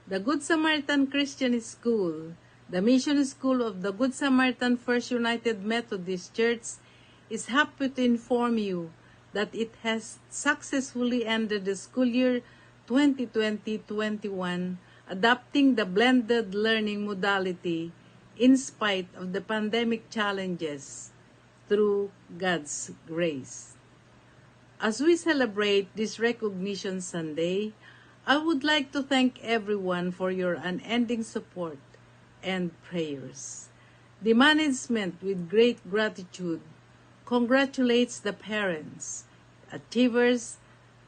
The Good Samaritan Christian School, the mission school of the Good Samaritan First United Methodist Church, is happy to inform you that it has successfully ended the school year 2020-21, adopting the blended learning modality in spite of the pandemic challenges through God's grace. As we celebrate this Recognition Sunday, I would like to thank everyone for your unending support and prayers. The management, with great gratitude, congratulates the parents, achievers,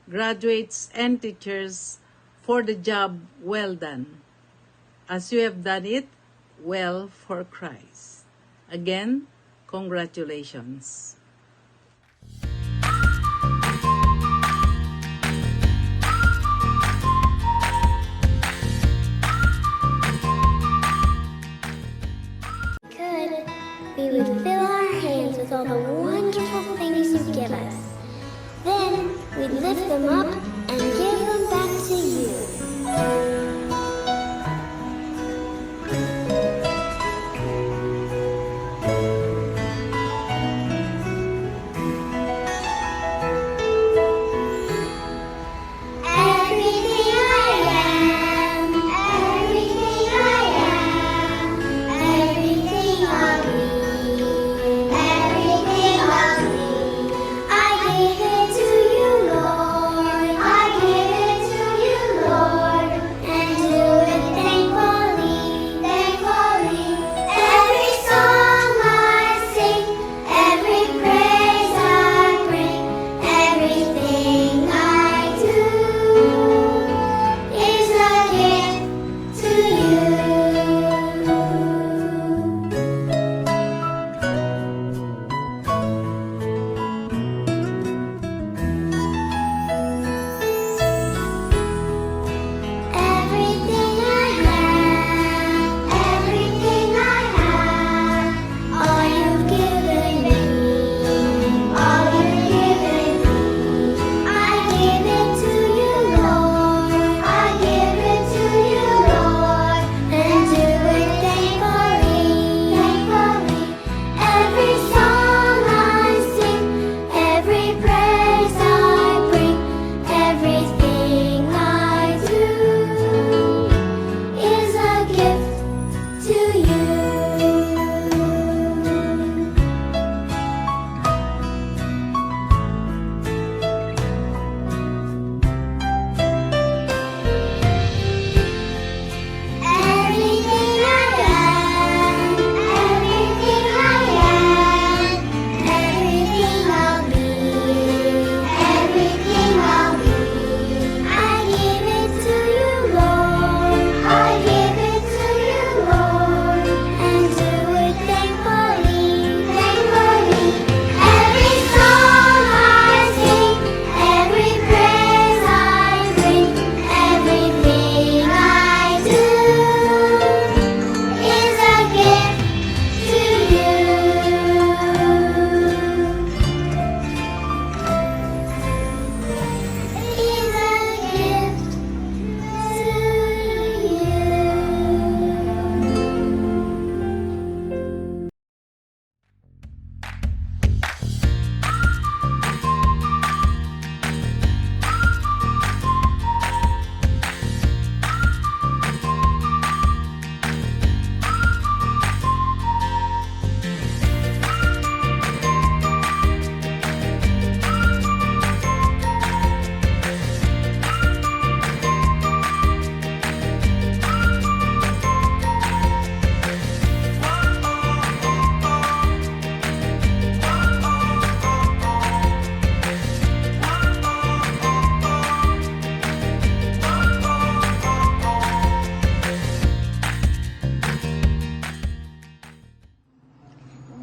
graduates, and teachers for the job well done, as you have done it well for Christ. Again, congratulations. We would fill our hands with all the wonderful things you give us. Then we'd lift them up and give them back to you.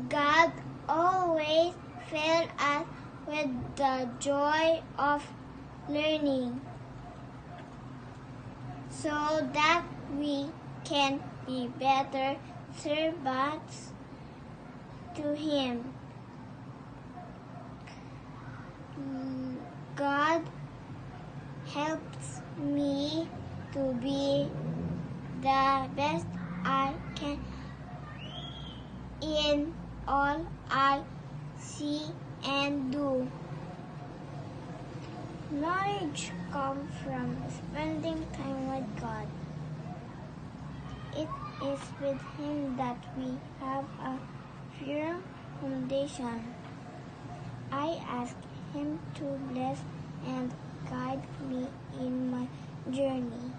God always fills us with the joy of learning so that we can be better servants to Him. God helps me to be the best I can in all I see and do. Knowledge comes from spending time with God. It is with Him that we have a firm foundation. I ask Him to bless and guide me in my journey.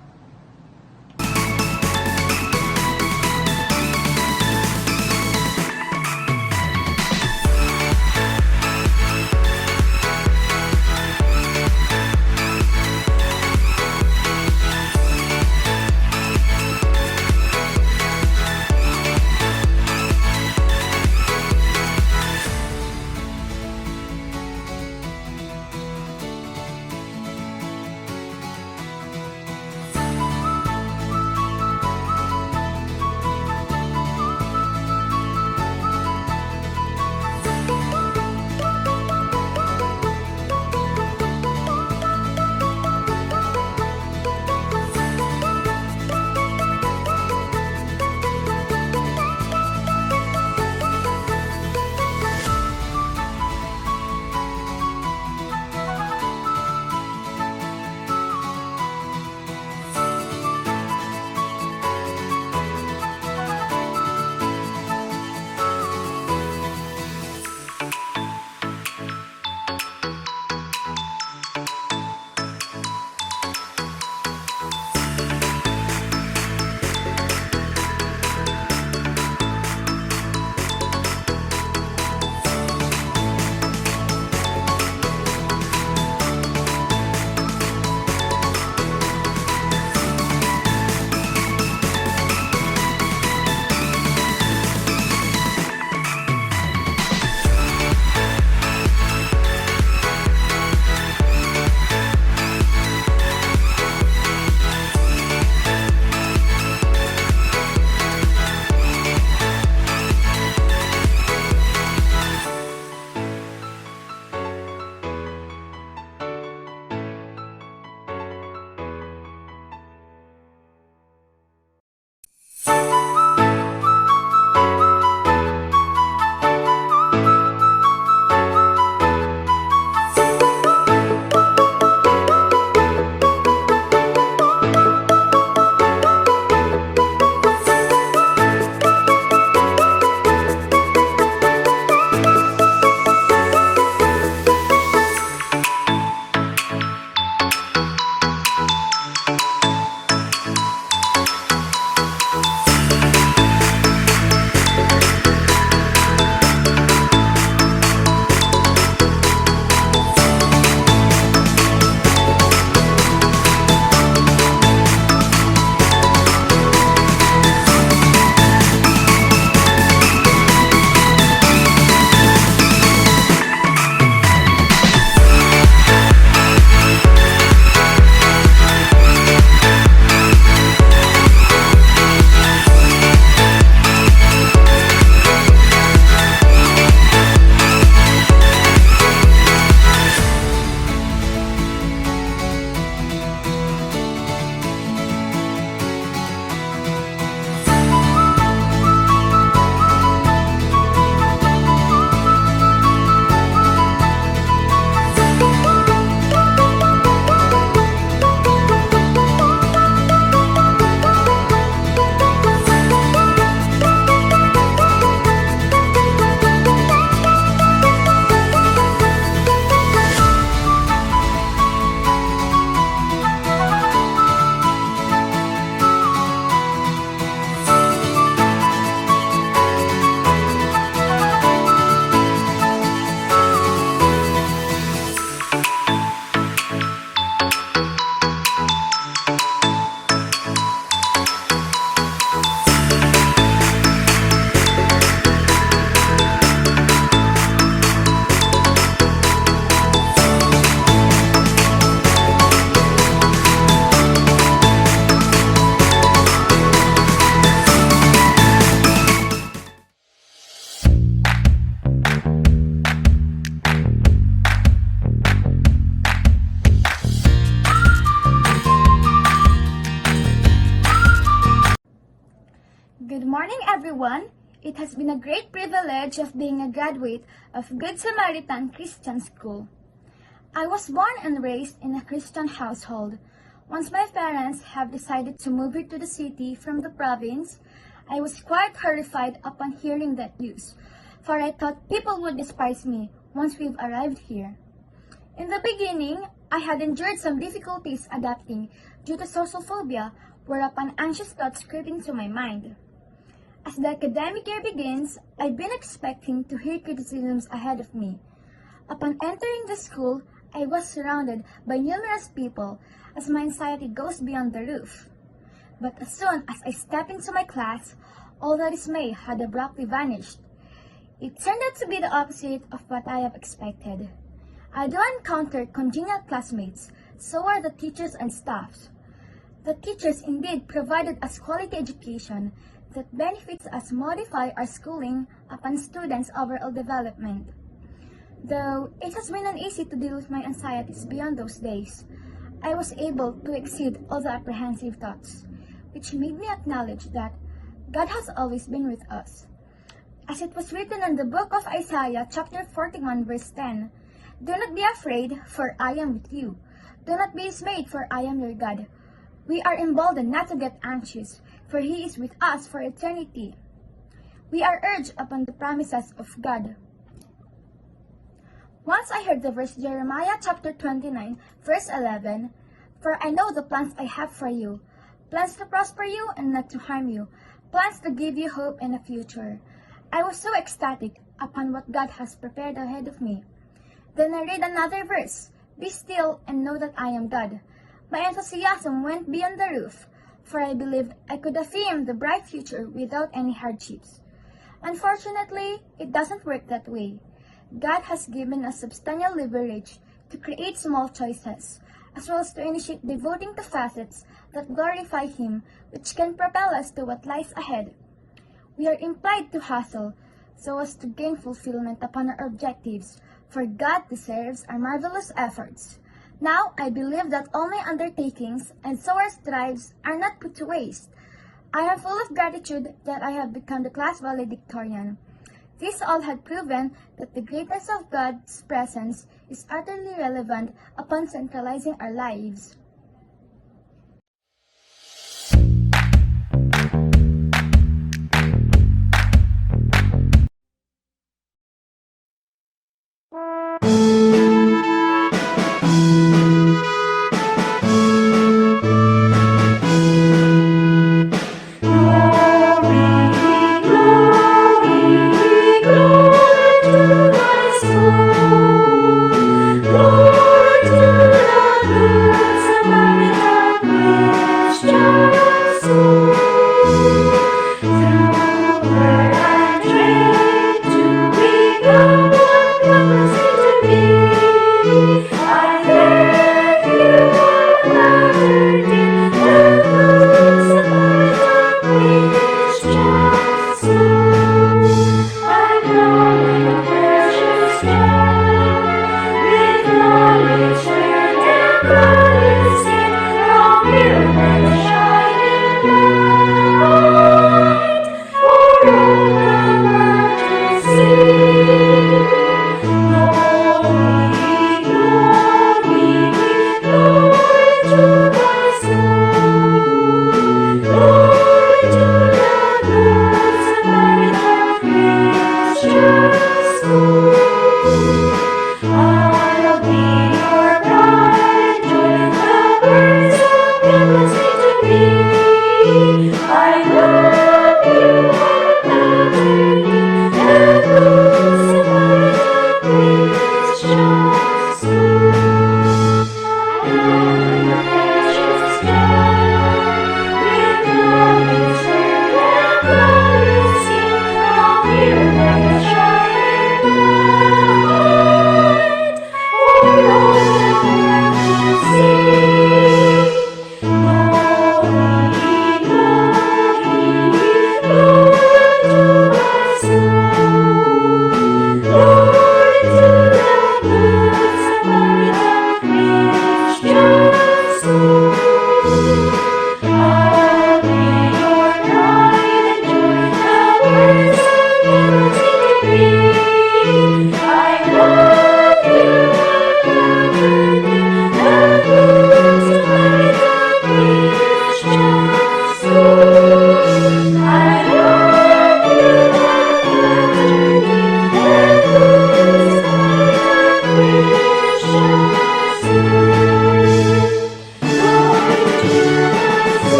everyone. It has been a great privilege of being a graduate of Good Samaritan Christian School. I was born and raised in a Christian household. Once my parents have decided to move here to the city from the province, I was quite horrified upon hearing that news, for I thought people would despise me once we've arrived here. In the beginning, I had endured some difficulties adapting due to social phobia, whereupon anxious thoughts crept into my mind. As the academic year begins, I'd been expecting to hear criticisms ahead of me. Upon entering the school, I was surrounded by numerous people as my anxiety goes beyond the roof. But as soon as I stepped into my class, all the dismay had abruptly vanished. It turned out to be the opposite of what I have expected. I do encounter congenial classmates, so are the teachers and staffs. The teachers indeed provided us quality education that benefits us modify our schooling upon students' overall development. Though it has been uneasy to deal with my anxieties beyond those days, I was able to exceed all the apprehensive thoughts, which made me acknowledge that God has always been with us. As it was written in the book of Isaiah, chapter 41, verse 10, "Do not be afraid, for I am with you. Do not be dismayed, for I am your God." We are emboldened not to get anxious, for He is with us for eternity. We are urged upon the promises of God. Once I heard the verse Jeremiah chapter 29, verse 11, "For I know the plans I have for you, plans to prosper you and not to harm you, plans to give you hope and a future." I was so ecstatic upon what God has prepared ahead of me. Then I read another verse, "Be still and know that I am God." My enthusiasm went beyond the roof, for I believed I could affirm the bright future without any hardships. Unfortunately, it doesn't work that way. God has given us substantial leverage to create small choices, as well as to initiate devoting to facets that glorify Him, which can propel us to what lies ahead. We are implied to hustle so as to gain fulfillment upon our objectives, for God deserves our marvelous efforts. Now, I believe that all my undertakings and so our strives are not put to waste. I am full of gratitude that I have become the class valedictorian. This all had proven that the greatness of God's presence is utterly relevant upon centralizing our lives. Glory, glory to thy school.